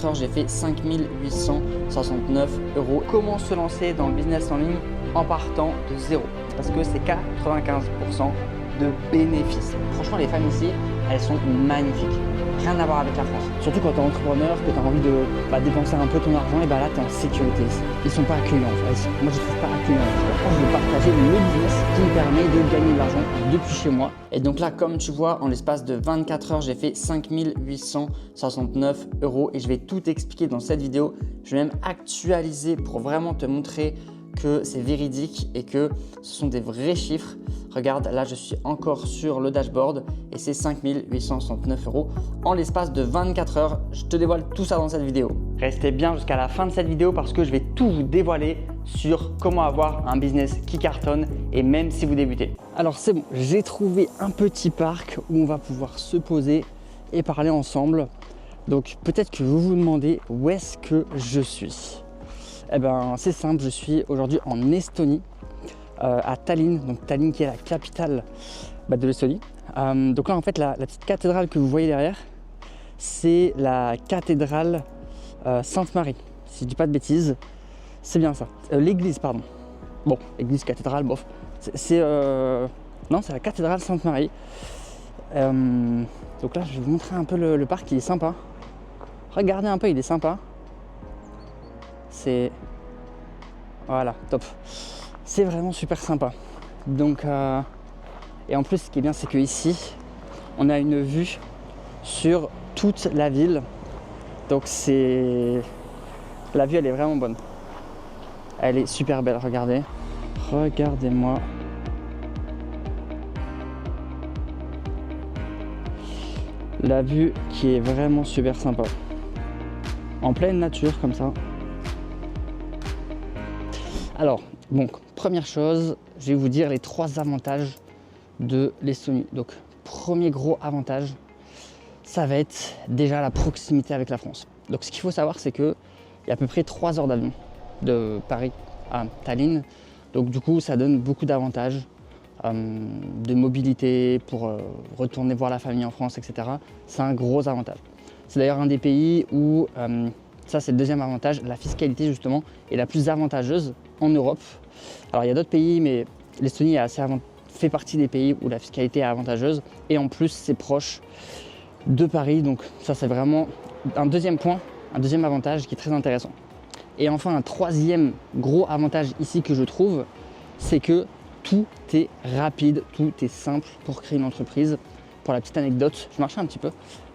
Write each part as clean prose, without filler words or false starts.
24 heures, j'ai fait 5 869 €. Comment se lancer dans le business en ligne en partant de zéro? Parce que c'est 95% de bénéfices. Franchement, les femmes ici, elles sont magnifiques. Rien à voir avec la France. Surtout quand tu es entrepreneur, que tu as envie de dépenser un peu ton argent, et là tu es en sécurité ici. Ils sont pas accueillants en fait. Moi je trouve pas accueillants. Je veux partager le business qui me permet de gagner de l'argent depuis chez moi. Et donc là, comme tu vois, en l'espace de 24 heures, j'ai fait 5 869 € et je vais tout expliquer dans cette vidéo. Je vais même actualiser pour vraiment te montrer que c'est véridique et que ce sont des vrais chiffres. Regarde, là je suis encore sur le dashboard et c'est 5 869 € en l'espace de 24 heures. Je te dévoile tout ça dans cette vidéo. Restez bien jusqu'à la fin de cette vidéo parce que je vais tout vous dévoiler sur comment avoir un business qui cartonne et même si vous débutez. Alors c'est bon, j'ai trouvé un petit parc où on va pouvoir se poser et parler ensemble. Donc peut-être que vous vous demandez où est-ce que je suis. Eh ben, c'est simple, je suis aujourd'hui en Estonie, à Tallinn, donc Tallinn qui est la capitale de l'Estonie. Donc là en fait la petite cathédrale que vous voyez derrière, c'est la cathédrale Sainte-Marie, si je dis pas de bêtises, c'est bien ça. L'église, pardon. Bon, église, cathédrale, bof. Non, c'est la cathédrale Sainte-Marie. Donc là je vais vous montrer un peu le parc, il est sympa. Regardez un peu, il est sympa. C'est voilà, top. C'est vraiment super sympa. Donc et en plus ce qui est bien, c'est que ici on a une vue sur toute la ville. Donc la vue, elle est vraiment bonne. Elle est super belle, regardez. Regardez-moi. La vue qui est vraiment super sympa. En pleine nature comme ça. Alors, bon, première chose, je vais vous dire les 3 avantages de l'Estonie. Donc, premier gros avantage, ça va être déjà la proximité avec la France. Donc, ce qu'il faut savoir, c'est qu'il y a à peu près 3 heures d'avion de Paris à Tallinn. Donc, du coup, ça donne beaucoup d'avantages de mobilité pour retourner voir la famille en France, etc. C'est un gros avantage. C'est d'ailleurs un des pays où... ça, c'est le deuxième avantage, la fiscalité justement est la plus avantageuse en Europe. Alors il y a d'autres pays, mais l'Estonie fait partie des pays où la fiscalité est avantageuse et en plus c'est proche de Paris. Donc ça, c'est vraiment un deuxième point, un deuxième avantage qui est très intéressant. Et enfin un troisième gros avantage ici que je trouve, c'est que tout est rapide, tout est simple pour créer une entreprise. Pour la petite anecdote, je marchais un petit peu.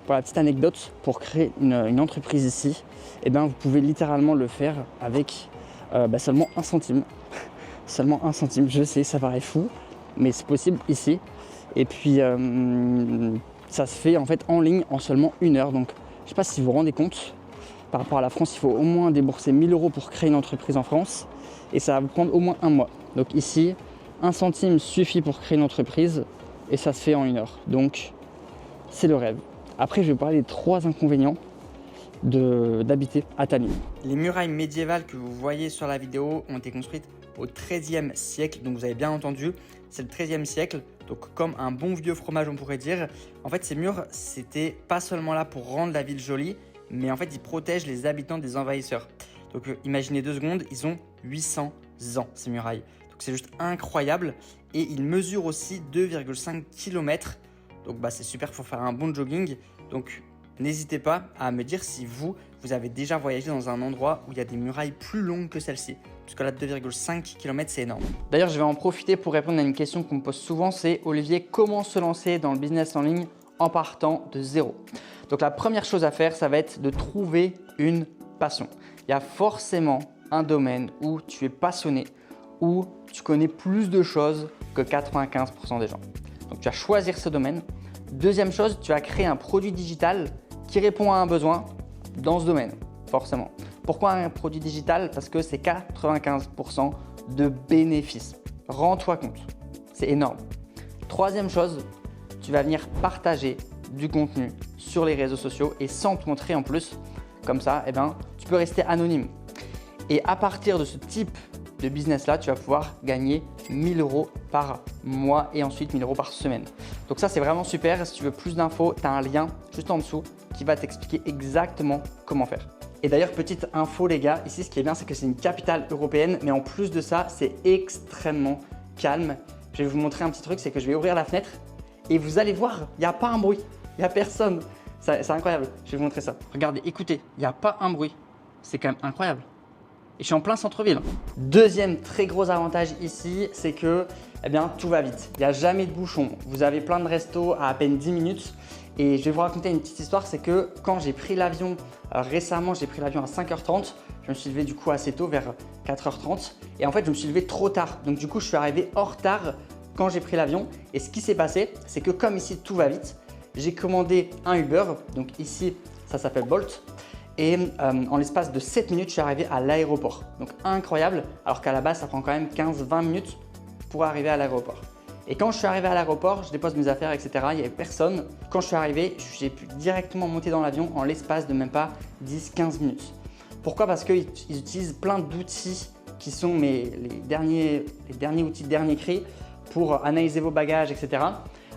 Pour la petite anecdote, pour créer une entreprise ici, eh bien, vous pouvez littéralement le faire avec seulement 1 centime. Seulement 1 centime, je sais, ça paraît fou, mais c'est possible ici. Et puis, ça se fait en fait en ligne en seulement 1 heure. Donc, je ne sais pas si vous vous rendez compte, par rapport à la France, il faut au moins débourser 1 000 € pour créer une entreprise en France. Et ça va vous prendre au moins 1 mois. Donc ici, 1 centime suffit pour créer une entreprise et ça se fait en 1 heure. Donc, c'est le rêve. Après, je vais vous parler des 3 inconvénients d'habiter à Tallinn. Les murailles médiévales que vous voyez sur la vidéo ont été construites au XIIIe siècle. Donc vous avez bien entendu, c'est le XIIIe siècle. Donc comme un bon vieux fromage, on pourrait dire. En fait, ces murs, c'était pas seulement là pour rendre la ville jolie, mais en fait, ils protègent les habitants des envahisseurs. Donc imaginez 2 secondes, ils ont 800 ans, ces murailles. Donc c'est juste incroyable. Et ils mesurent aussi 2,5 km. Donc c'est super pour faire un bon jogging. Donc n'hésitez pas à me dire si vous avez déjà voyagé dans un endroit où il y a des murailles plus longues que celle-ci. Puisque là, 2,5 km, c'est énorme. D'ailleurs, je vais en profiter pour répondre à une question qu'on me pose souvent, c'est Olivier, comment se lancer dans le business en ligne en partant de zéro? Donc la première chose à faire, ça va être de trouver une passion. Il y a forcément un domaine où tu es passionné, où tu connais plus de choses que 95% des gens. Donc tu vas choisir ce domaine. Deuxième chose, tu vas créer un produit digital qui répond à un besoin dans ce domaine, forcément. Pourquoi un produit digital? Parce que c'est 95% de bénéfices. Rends-toi compte, c'est énorme. Troisième chose, tu vas venir partager du contenu sur les réseaux sociaux et sans te montrer en plus. Comme ça, tu peux rester anonyme. Et à partir de ce type de business-là, tu vas pouvoir gagner 1 000 € par mois et ensuite 1 000 € par semaine. Donc ça, c'est vraiment super. Si tu veux plus d'infos, tu as un lien juste en dessous qui va t'expliquer exactement comment faire. Et d'ailleurs, petite info les gars, ici ce qui est bien, c'est que c'est une capitale européenne, mais en plus de ça, c'est extrêmement calme. Je vais vous montrer un petit truc, c'est que je vais ouvrir la fenêtre et vous allez voir, il n'y a pas un bruit, il n'y a personne. C'est incroyable, je vais vous montrer ça. Regardez, écoutez, il n'y a pas un bruit. C'est quand même incroyable. Et je suis en plein centre-ville. Deuxième très gros avantage ici, c'est que eh bien, tout va vite. Il n'y a jamais de bouchon. Vous avez plein de restos à peine 10 minutes. Et je vais vous raconter une petite histoire, c'est que quand j'ai pris l'avion récemment, j'ai pris l'avion à 5h30. Je me suis levé du coup assez tôt, vers 4h30. Et en fait, je me suis levé trop tard. Donc du coup, je suis arrivé en retard quand j'ai pris l'avion. Et ce qui s'est passé, c'est que comme ici, tout va vite, j'ai commandé un Uber. Donc ici, ça s'appelle Bolt. Et en l'espace de 7 minutes, je suis arrivé à l'aéroport. Donc incroyable, alors qu'à la base, ça prend quand même 15-20 minutes pour arriver à l'aéroport. Et quand je suis arrivé à l'aéroport, je dépose mes affaires, etc. Il n'y avait personne. Quand je suis arrivé, j'ai pu directement monter dans l'avion en l'espace de même pas 10-15 minutes. Pourquoi? Parce qu'ils utilisent plein d'outils qui sont les derniers outils de dernier cri pour analyser vos bagages, etc.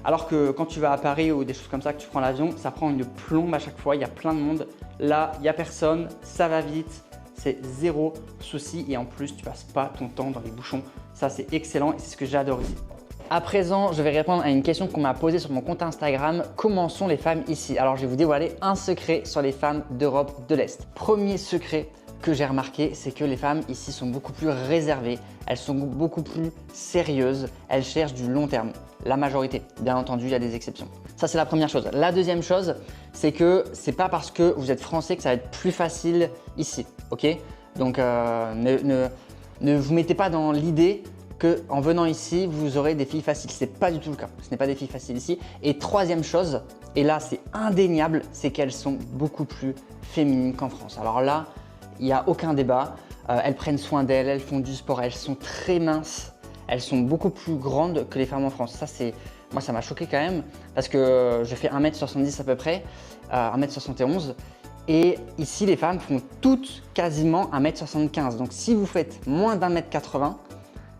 Alors que quand tu vas à Paris ou des choses comme ça, que tu prends l'avion, ça prend une plombe à chaque fois, il y a plein de monde. Là, il n'y a personne, ça va vite, c'est zéro souci et en plus, tu passes pas ton temps dans les bouchons. Ça, c'est excellent et c'est ce que j'adore ici. À présent, je vais répondre à une question qu'on m'a posée sur mon compte Instagram. Comment sont les femmes ici? Alors, je vais vous dévoiler un secret sur les femmes d'Europe de l'Est. Premier secret que j'ai remarqué, c'est que les femmes ici sont beaucoup plus réservées, elles sont beaucoup plus sérieuses, elles cherchent du long terme. La majorité, bien entendu, il y a des exceptions. Ça, c'est la première chose. La deuxième chose, c'est que c'est pas parce que vous êtes français que ça va être plus facile ici, ok? Donc, ne vous mettez pas dans l'idée qu'en venant ici, vous aurez des filles faciles. Ce n'est pas du tout le cas. Ce n'est pas des filles faciles ici. Et troisième chose, et là, c'est indéniable, c'est qu'elles sont beaucoup plus féminines qu'en France. Alors là, il n'y a aucun débat. Elles prennent soin d'elles, elles font du sport, elles sont très minces. Elles sont beaucoup plus grandes que les femmes en France. Ça, moi, ça m'a choqué quand même parce que je fais 1m70 à peu près, 1m71. Et ici, les femmes font toutes quasiment 1m75. Donc, si vous faites moins d'1m80,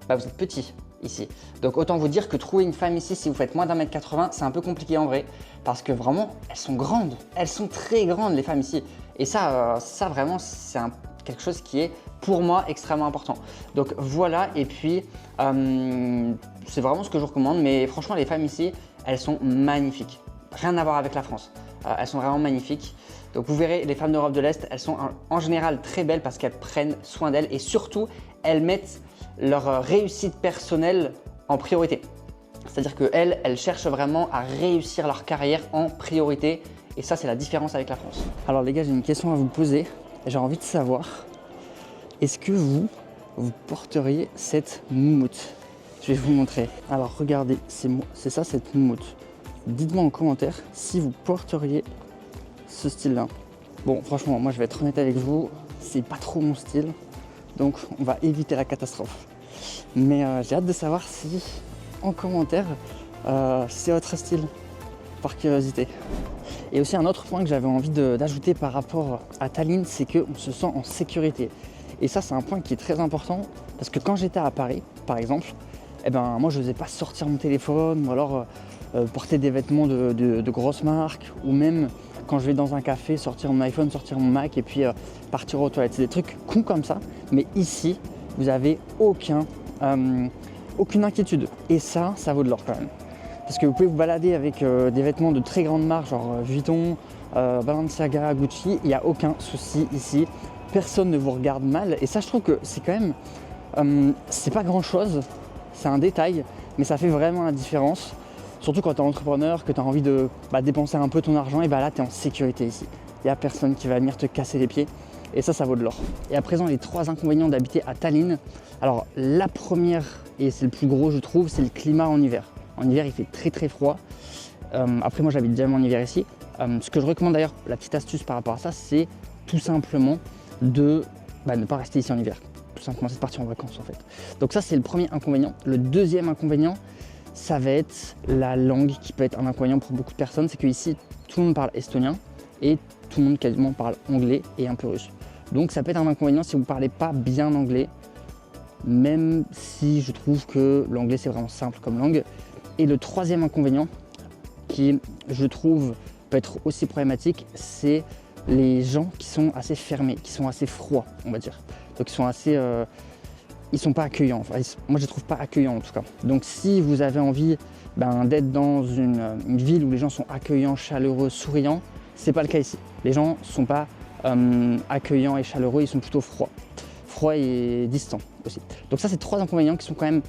bah, vous êtes petit ici. Donc, autant vous dire que trouver une femme ici, si vous faites moins d'1m80, c'est un peu compliqué en vrai parce que vraiment, elles sont grandes. Elles sont très grandes, les femmes ici. Et ça vraiment, c'est quelque chose qui est pour moi extrêmement important. Donc voilà, et puis c'est vraiment ce que je vous recommande. Mais franchement, les femmes ici, elles sont magnifiques. Rien à voir avec la France. Elles sont vraiment magnifiques. Donc vous verrez, les femmes d'Europe de l'Est, elles sont en général très belles parce qu'elles prennent soin d'elles et surtout, elles mettent leur réussite personnelle en priorité. C'est-à-dire qu'elles cherchent vraiment à réussir leur carrière en priorité. Et ça, c'est la différence avec la France. Alors les gars, j'ai une question à vous poser. J'ai envie de savoir, est-ce que vous porteriez cette moumoute? Je vais vous montrer. Alors regardez, c'est ça cette moumoute. Dites-moi en commentaire si vous porteriez ce style-là. Bon, franchement, moi je vais être honnête avec vous, c'est pas trop mon style. Donc on va éviter la catastrophe. Mais j'ai hâte de savoir si, en commentaire, c'est votre style, par curiosité. Et aussi un autre point que j'avais envie d'ajouter par rapport à Tallinn, c'est qu'on se sent en sécurité. Et ça, c'est un point qui est très important parce que quand j'étais à Paris, par exemple, eh ben, moi je n'osais pas sortir mon téléphone ou alors porter des vêtements de grosses marques ou même quand je vais dans un café, sortir mon iPhone, sortir mon Mac et puis partir aux toilettes. C'est des trucs cons comme ça, mais ici, vous n'avez aucune inquiétude. Et ça vaut de l'or quand même. Parce que vous pouvez vous balader avec des vêtements de très grande marque, genre Vuitton, Balenciaga, Gucci, il n'y a aucun souci ici. Personne ne vous regarde mal. Et ça, je trouve que c'est quand même, c'est pas grand chose, c'est un détail, mais ça fait vraiment la différence. Surtout quand tu es entrepreneur, que tu as envie de dépenser un peu ton argent, et là tu es en sécurité ici. Il n'y a personne qui va venir te casser les pieds. Et ça vaut de l'or. Et à présent, les 3 inconvénients d'habiter à Tallinn. Alors la première, et c'est le plus gros je trouve, c'est le climat en hiver. En hiver, il fait très très froid. Après, moi j'habite jamais en hiver ici. Ce que je recommande d'ailleurs, la petite astuce par rapport à ça, c'est tout simplement de ne pas rester ici en hiver. Tout simplement, c'est de partir en vacances en fait. Donc ça, c'est le premier inconvénient. Le deuxième inconvénient, ça va être la langue qui peut être un inconvénient pour beaucoup de personnes. C'est qu'ici, tout le monde parle estonien et tout le monde quasiment parle anglais et un peu russe. Donc ça peut être un inconvénient si vous ne parlez pas bien anglais, même si je trouve que l'anglais c'est vraiment simple comme langue. Et le troisième inconvénient, qui je trouve peut être aussi problématique, c'est les gens qui sont assez fermés, qui sont assez froids, on va dire. Donc ils sont assez, ils sont pas accueillants. Enfin, moi je les trouve pas accueillants en tout cas. Donc si vous avez envie d'être dans une ville où les gens sont accueillants, chaleureux, souriants, c'est pas le cas ici. Les gens sont pas accueillants et chaleureux, ils sont plutôt froids et distants aussi. Donc ça c'est 3 inconvénients qui sont quand même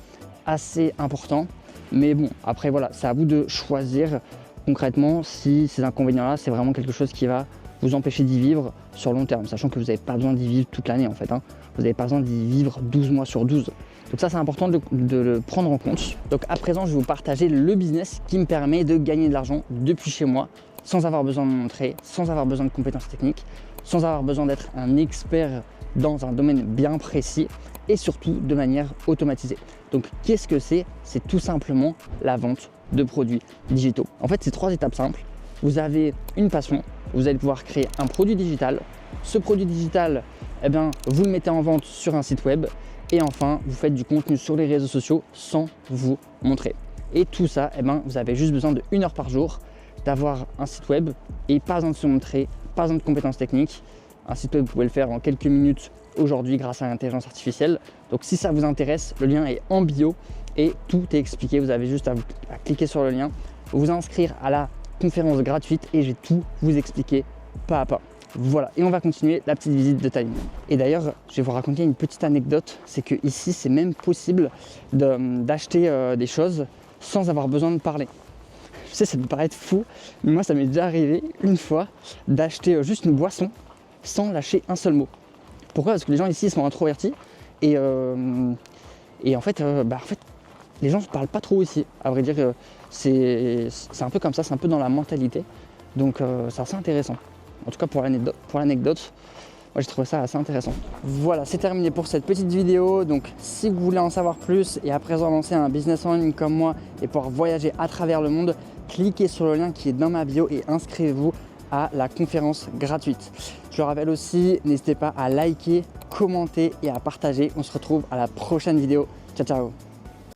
assez importants. Mais bon, après voilà, c'est à vous de choisir concrètement si ces inconvénients-là, c'est vraiment quelque chose qui va vous empêcher d'y vivre sur long terme, sachant que vous n'avez pas besoin d'y vivre toute l'année en fait. Vous n'avez pas besoin d'y vivre 12 mois sur 12. Donc ça c'est important de le prendre en compte. Donc à présent, je vais vous partager le business qui me permet de gagner de l'argent depuis chez moi, sans avoir besoin de me montrer, sans avoir besoin de compétences techniques, sans avoir besoin d'être un expert dans un domaine bien précis et surtout de manière automatisée. Donc qu'est-ce que c'est? C'est tout simplement la vente de produits digitaux. En fait, c'est 3 étapes simples. Vous avez une passion, vous allez pouvoir créer un produit digital. Ce produit digital, vous le mettez en vente sur un site web et enfin, vous faites du contenu sur les réseaux sociaux sans vous montrer. Et tout ça, vous avez juste besoin de 1 heure par jour d'avoir un site web et pas besoin de se montrer, pas besoin de compétences techniques. Un site web, vous pouvez le faire en quelques minutes aujourd'hui grâce à l'intelligence artificielle. Donc si ça vous intéresse, le lien est en bio et tout est expliqué. Vous avez juste à cliquer sur le lien, vous inscrire à la conférence gratuite et je vais tout vous expliquer pas à pas. Voilà, et on va continuer la petite visite de Tiny. Et d'ailleurs, je vais vous raconter une petite anecdote, c'est que ici, c'est même possible d'acheter des choses sans avoir besoin de parler. Je sais, ça peut paraître fou, mais moi, ça m'est déjà arrivé une fois d'acheter juste une boisson sans lâcher un seul mot. Pourquoi? Parce que les gens ici ils sont introvertis et en fait, les gens ne parlent pas trop ici. À vrai dire, c'est un peu comme ça, c'est un peu dans la mentalité. Donc c'est assez intéressant. En tout cas pour l'anecdote, moi j'ai trouvé ça assez intéressant. Voilà, c'est terminé pour cette petite vidéo. Donc si vous voulez en savoir plus et à présent lancer un business en ligne comme moi et pouvoir voyager à travers le monde, cliquez sur le lien qui est dans ma bio et inscrivez-vous à la conférence gratuite. Je le rappelle aussi, n'hésitez pas à liker, commenter et à partager. On se retrouve à la prochaine vidéo. Ciao, ciao!